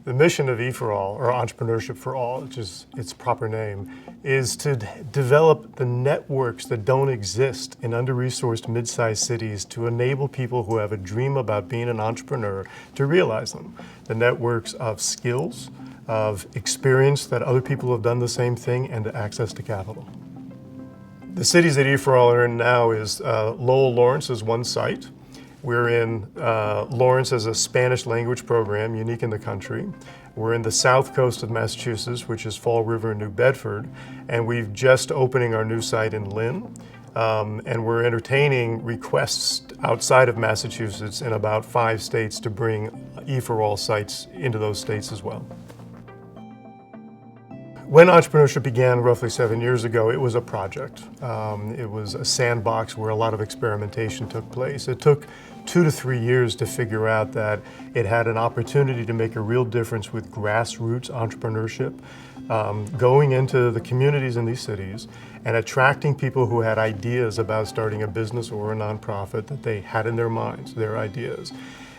The mission of E4All, or Entrepreneurship for All, which is its proper name, is to develop the networks that don't exist in under-resourced mid-sized cities to enable people who have a dream about being an entrepreneur to realize them. The networks of skills, of experience that other people have done the same thing, and access to capital. The cities that E4All are in now is Lowell, Lawrence is one site. We're in Lawrence as a Spanish language program, unique in the country. We're in the south coast of Massachusetts, which is Fall River and New Bedford, and we've just opening our new site in Lynn. And we're entertaining requests outside of Massachusetts in about 5 states to bring E4All sites into those states as well. When entrepreneurship began roughly 7 years ago, it was a project. It was a sandbox where a lot of experimentation took place. It took 2 to 3 years to figure out that it had an opportunity to make a real difference with grassroots entrepreneurship, going into the communities in these cities and attracting people who had ideas about starting a business or a nonprofit that they had in their minds, their ideas,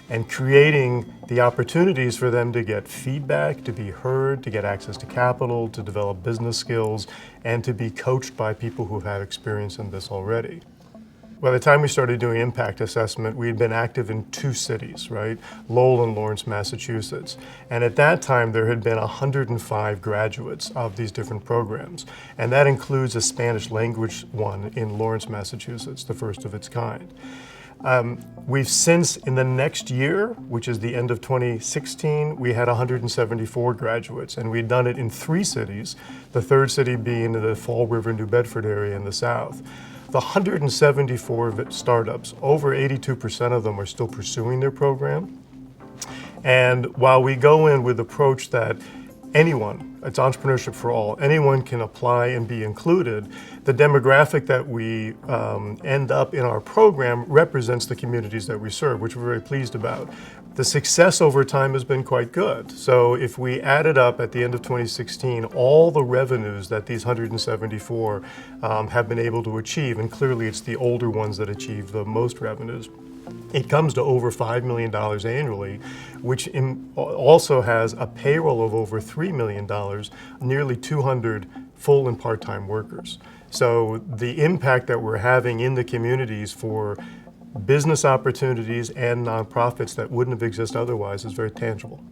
and creating the opportunities for them to get feedback, to be heard, to get access to capital, to develop business skills, and to be coached by people who've had experience in this already. By the time we started doing impact assessment, we had been active in 2 cities, right? Lowell and Lawrence, Massachusetts. And at that time, there had been 105 graduates of these different programs. And that includes a Spanish language one in Lawrence, Massachusetts, the first of its kind. We've since, in the next year, which is the end of 2016, we had 174 graduates, and we'd done it in 3 cities, the 3rd city being the Fall River, New Bedford area in the south. The 174 startups, over 82% of them are still pursuing their program. And while we go in with the approach that anyone, it's entrepreneurship for all, anyone can apply and be included, the demographic that we end up in our program represents the communities that we serve, which we're very pleased about. The success over time has been quite good. So if we added up at the end of 2016 all the revenues that these 174 have been able to achieve, and clearly it's the older ones that achieve the most revenues, it comes to over $5 million annually, which also has a payroll of over $3 million, nearly 200 full and part-time workers. So the impact that we're having in the communities for business opportunities and nonprofits that wouldn't have existed otherwise is very tangible.